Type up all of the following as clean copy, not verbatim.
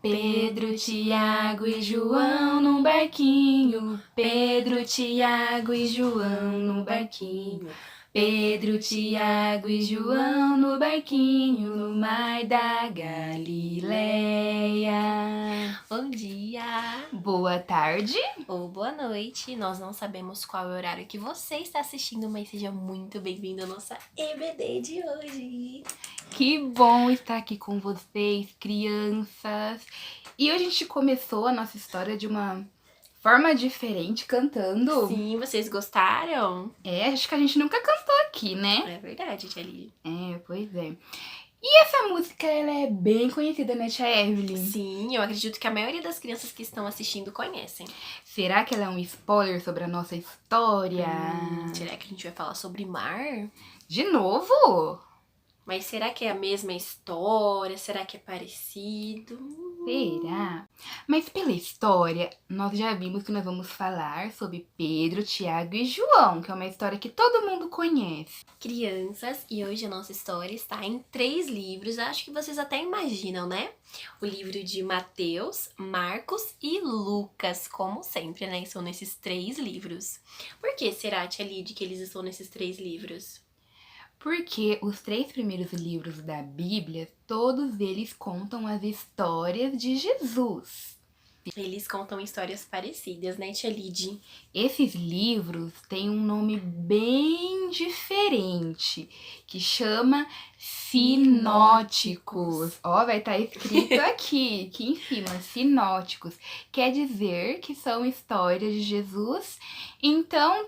Pedro, Tiago e João no barquinho. Pedro, Tiago e João no barquinho. Pedro, Tiago e João no barquinho, no mar da Galileia. Bom dia! Boa tarde ou boa noite. Nós não sabemos qual é o horário que você está assistindo, mas seja muito bem-vindo à nossa EBD de hoje. Que bom estar aqui com vocês, crianças. E hoje a gente começou a nossa história de uma forma diferente, cantando. Sim, vocês gostaram? Acho que a gente nunca cantou aqui, né? É verdade, Tia Lili. Pois é. E essa música, ela é bem conhecida, né, Tia Evelyn? Sim, eu acredito que a maioria das crianças que estão assistindo conhecem. Será que ela é um spoiler sobre a nossa história? Será que a gente vai falar sobre mar? De novo? Mas será que é a mesma história? Será que é parecido? Será? Mas pela história, nós já vimos que nós vamos falar sobre Pedro, Tiago e João, que é uma história que todo mundo conhece. Crianças, e hoje a nossa história está em 3 livros, acho que vocês até imaginam, né? O livro de Mateus, Marcos e Lucas, como sempre, né? São nesses 3 livros. Por que será, Tia Lid, que eles estão nesses 3 livros? Porque os 3 primeiros livros da Bíblia, todos eles contam as histórias de Jesus. Eles contam histórias parecidas, né, Tia Lid? Esses livros têm um nome bem diferente, que chama sinóticos. Ó, vai estar escrito aqui em cima, sinóticos. Quer dizer que são histórias de Jesus. Então,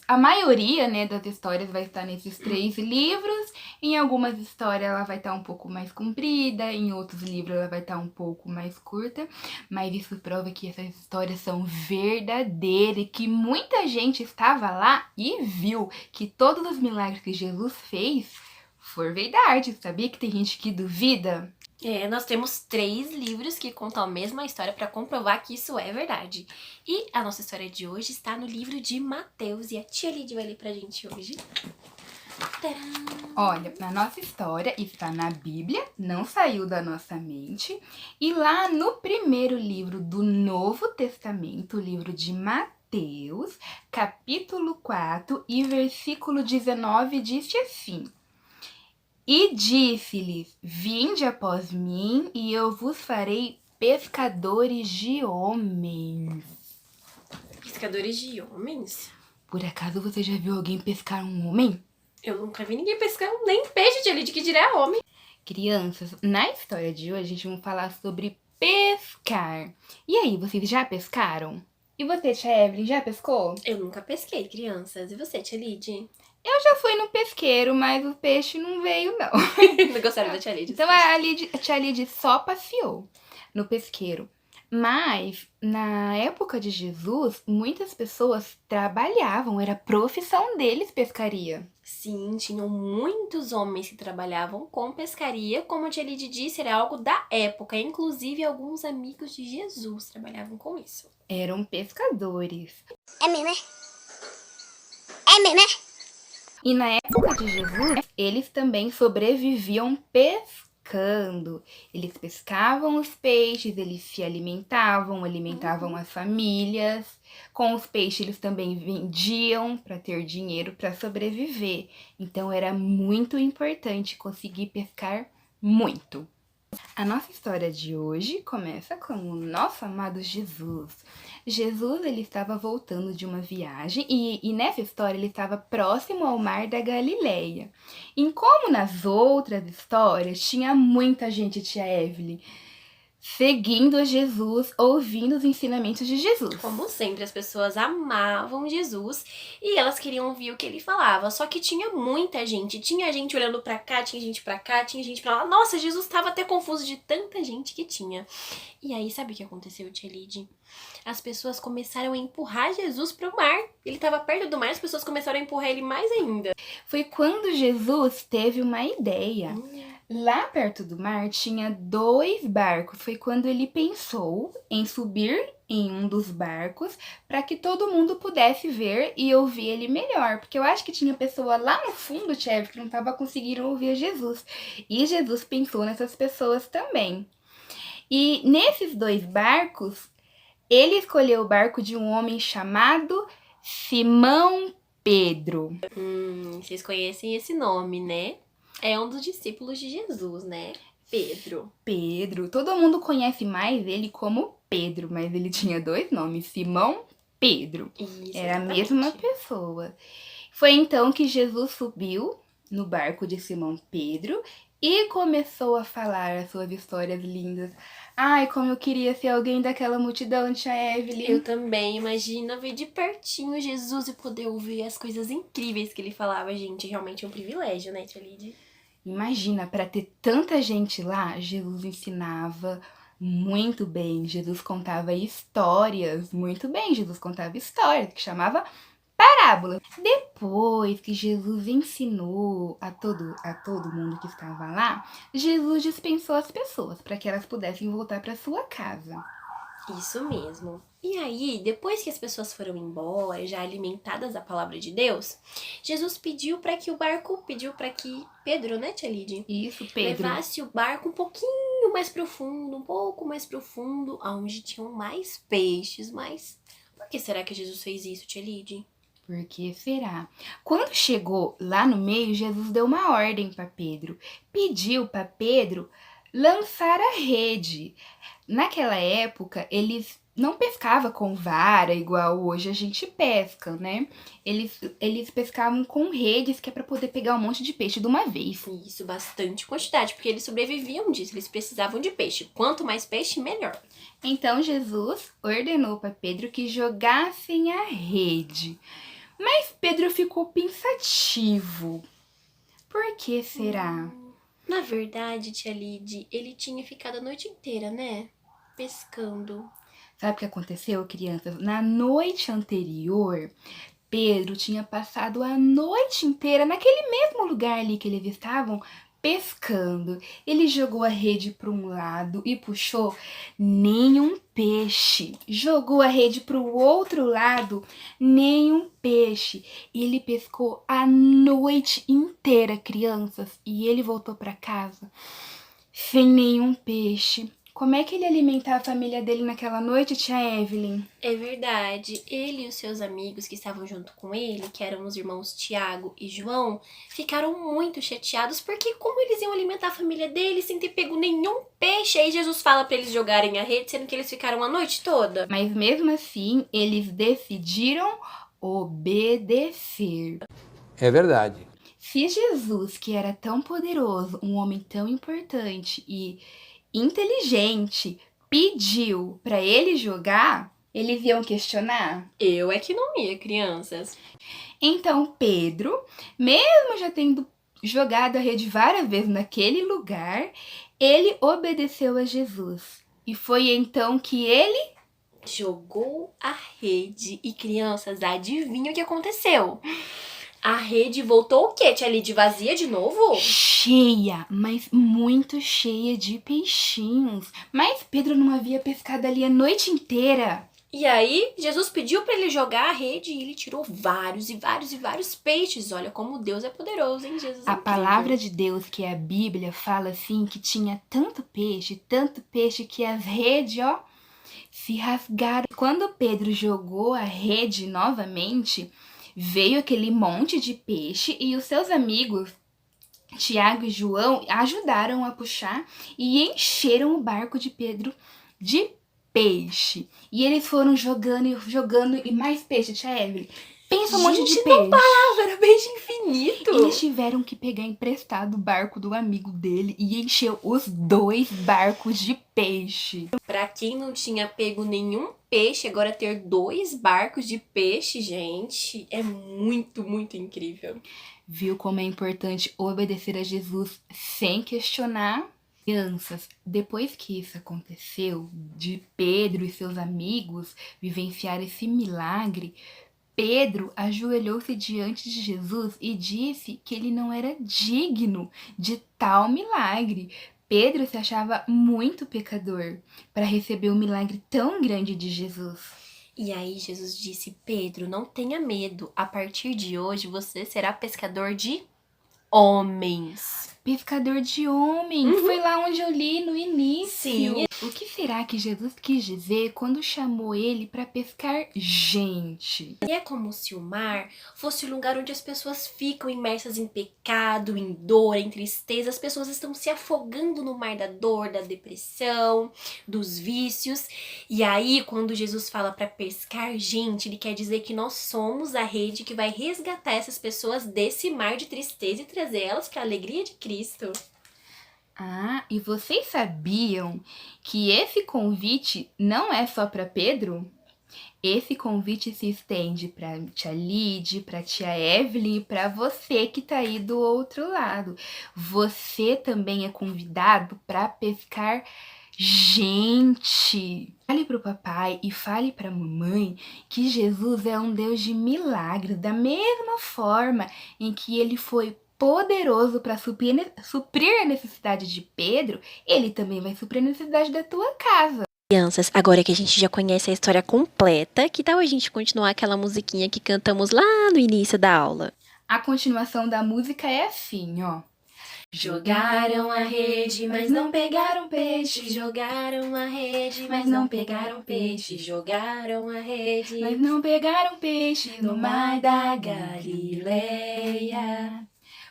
a maioria, né, das histórias vai estar nesses 3 livros. Em algumas histórias ela vai estar um pouco mais comprida, em outros livros ela vai estar um pouco mais curta. Mas isso prova que essas histórias são verdadeiras e que muita gente estava lá e viu que todos os milagres que Jesus fez foram verdade. Sabia que tem gente que duvida? Nós temos 3 livros que contam a mesma história para comprovar que isso é verdade. E a nossa história de hoje está no livro de Mateus e a Tia Lid vai ler pra gente hoje. Tcharam! Olha, a nossa história está na Bíblia, não saiu da nossa mente. E lá no primeiro livro do Novo Testamento, o livro de Mateus, capítulo 4 e versículo 19, diz assim: E disse-lhes: Vinde após mim, e eu vos farei pescadores de homens. Pescadores de homens? Por acaso você já viu alguém pescar um homem? Eu nunca vi ninguém pescar nem peixe, Tia Lid, que dirá homem. Crianças, na história de hoje a gente vai falar sobre pescar. E aí, vocês já pescaram? E você, Tia Evelyn, já pescou? Eu nunca pesquei, crianças. E você, Tia Lid? Eu já fui no pesqueiro, mas o peixe não veio, não. Não gostaram da Tia Lid? Então a Tia Lid só passeou no pesqueiro. Mas, na época de Jesus, muitas pessoas trabalhavam, era a profissão deles pescaria. Sim, tinham muitos homens que trabalhavam com pescaria. Como a Tia Lid disse, era algo da época. Inclusive, alguns amigos de Jesus trabalhavam com isso. Eram pescadores. É mesmo, é? É mesmo, é? E na época de Jesus, eles também sobreviviam pescando. Eles pescavam os peixes, eles se alimentavam as famílias. Com os peixes, eles também vendiam para ter dinheiro para sobreviver. Então, era muito importante conseguir pescar muito. A nossa história de hoje começa com o nosso amado Jesus. Jesus, ele estava voltando de uma viagem e nessa história ele estava próximo ao mar da Galileia. E como nas outras histórias, tinha muita gente, Tia Evelyn, seguindo a Jesus, ouvindo os ensinamentos de Jesus. Como sempre, as pessoas amavam Jesus e elas queriam ouvir o que ele falava. Só que tinha muita gente. Tinha gente olhando pra cá, tinha gente pra cá, tinha gente pra lá. Nossa, Jesus tava até confuso de tanta gente que tinha. E aí, sabe o que aconteceu, Tia Lid? As pessoas começaram a empurrar Jesus pro mar. Ele tava perto do mar, as pessoas começaram a empurrar ele mais ainda. Foi quando Jesus teve uma ideia. Lá perto do mar tinha 2 barcos. Foi quando ele pensou em subir em um dos barcos para que todo mundo pudesse ver e ouvir ele melhor. Porque eu acho que tinha pessoa lá no fundo, Tchev, que não estava conseguindo ouvir Jesus. E Jesus pensou nessas pessoas também. E nesses 2 barcos, ele escolheu o barco de um homem chamado Simão Pedro. Vocês conhecem esse nome, né? É um dos discípulos de Jesus, né? Pedro. Pedro, todo mundo conhece mais ele como Pedro, mas ele tinha 2 nomes, Simão Pedro. Isso, Era a exatamente. mesma pessoa. Foi então que Jesus subiu no barco de Simão Pedro e começou a falar as suas histórias lindas. Ai, como eu queria ser alguém daquela multidão, tia Evelyn. Eu também, imagina ver de pertinho Jesus e poder ouvir as coisas incríveis que ele falava, gente. Realmente é um privilégio, né, tia Lidy? Imagina, para ter tanta gente lá, Jesus ensinava muito bem, Jesus contava histórias muito bem, Jesus contava histórias que chamava parábolas. Depois que Jesus ensinou a todo mundo que estava lá, Jesus dispensou as pessoas para que elas pudessem voltar para sua casa. Isso mesmo. E aí, depois que as pessoas foram embora, já alimentadas da palavra de Deus, Jesus pediu para que Pedro, né, tia Lidy? Isso, Pedro. Levasse o barco um pouquinho mais profundo, um pouco mais profundo, aonde tinham mais peixes, mas por que será que Jesus fez isso, tia Lidy? Por que será? Quando chegou lá no meio, Jesus deu uma ordem para Pedro. Pediu para Pedro lançar a rede. Naquela época, eles não pescavam com vara igual hoje a gente pesca, né? Eles pescavam com redes que é para poder pegar um monte de peixe de uma vez. Isso, bastante quantidade, porque eles sobreviviam disso, eles precisavam de peixe. Quanto mais peixe, melhor. Então Jesus ordenou para Pedro que jogassem a rede. Mas Pedro ficou pensativo. Por que será? Na verdade, tia Lidy, ele tinha ficado a noite inteira, né? Pescando. Sabe o que aconteceu, crianças? Na noite anterior, Pedro tinha passado a noite inteira naquele mesmo lugar ali que eles estavam pescando. Ele jogou a rede para um lado e puxou nenhum peixe. Jogou a rede para o outro lado, nenhum peixe. E ele pescou a noite inteira, crianças, e ele voltou para casa sem nenhum peixe. Como é que ele ia alimentar a família dele naquela noite, tia Evelyn? É verdade, ele e os seus amigos que estavam junto com ele, que eram os irmãos Tiago e João, ficaram muito chateados porque como eles iam alimentar a família deles sem ter pego nenhum peixe? Aí Jesus fala para eles jogarem a rede, sendo que eles ficaram a noite toda. Mas mesmo assim, eles decidiram obedecer. É verdade. Se Jesus, que era tão poderoso, um homem tão importante e inteligente, pediu para ele jogar, eles iam questionar? Eu é que não ia, crianças. Então Pedro, mesmo já tendo jogado a rede várias vezes naquele lugar, ele obedeceu a Jesus. E foi então que ele Jogou a rede e, crianças, adivinha o que aconteceu? A rede voltou o quê, tia Lidy? Vazia de novo? cheia, mas muito cheia de peixinhos. Mas Pedro não havia pescado ali a noite inteira. E aí, Jesus pediu para ele jogar a rede e ele tirou vários e vários e vários peixes. Olha como Deus é poderoso, hein, Jesus? É A incrível. palavra de Deus, que é a Bíblia, fala assim que tinha tanto peixe que as redes, ó, se rasgaram. Quando Pedro jogou a rede novamente, veio aquele monte de peixe e os seus amigos, Tiago e João, ajudaram a puxar e encheram o barco de Pedro de peixe. E eles foram jogando e mais peixe, tia Evelyn. Pensa um monte de Gente, peixe. não parava, era beijo infinito. Eles tiveram que pegar emprestado o barco do amigo dele e encheu os 2 barcos de peixe. Pra quem não tinha pego nenhum peixe, agora ter 2 barcos de peixe, gente, é muito, muito incrível. Viu como é importante obedecer a Jesus sem questionar? Crianças, depois que isso aconteceu, de Pedro e seus amigos vivenciar esse milagre, Pedro ajoelhou-se diante de Jesus e disse que ele não era digno de tal milagre. Pedro se achava muito pecador para receber um milagre tão grande de Jesus. E aí Jesus disse, Pedro, não tenha medo, a partir de hoje você será pescador de homens. Pescador de homens, foi lá onde eu li no início. Sim, O que será que Jesus quis dizer quando chamou ele para pescar gente? E é como se o mar fosse o lugar onde as pessoas ficam imersas em pecado, em dor, em tristeza. As pessoas estão se afogando no mar da dor, da depressão, dos vícios. E aí, quando Jesus fala para pescar gente, ele quer dizer que nós somos a rede que vai resgatar essas pessoas desse mar de tristeza e trazer elas para a alegria de Cristo. Ah, e vocês sabiam que esse convite não é só para Pedro? Esse convite se estende para tia Lide, para tia Evelyn e para você que tá aí do outro lado. Você também é convidado para pescar gente. Fale pro papai e fale pra mamãe que Jesus é um Deus de milagres, da mesma forma em que ele foi poderoso para suprir a necessidade de Pedro, ele também vai suprir a necessidade da tua casa. Crianças, agora que a gente já conhece a história completa, que tal a gente continuar aquela musiquinha que cantamos lá no início da aula? A continuação da música é assim, ó. Jogaram a rede, mas não pegaram peixe. Jogaram a rede, mas não pegaram peixe. Jogaram a rede, Mas não pegaram peixe no mar da Galileia.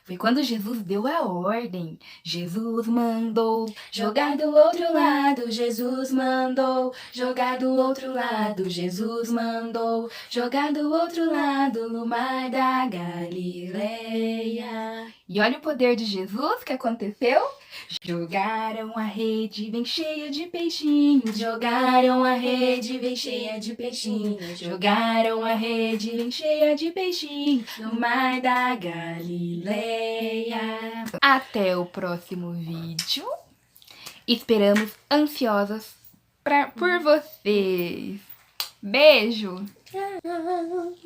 Foi quando Jesus deu a ordem. Jesus mandou jogar do outro lado. Jesus mandou jogar do outro lado. Jesus mandou jogar do outro lado no mar da Galileia. E olha o poder de Jesus que aconteceu. Jogaram a rede bem cheia de peixinhos. Jogaram a rede bem cheia de peixinhos. Jogaram a rede bem cheia de peixinhos no mar da Galileia. Até o próximo vídeo. Esperamos ansiosas por vocês. Beijo! Tchau.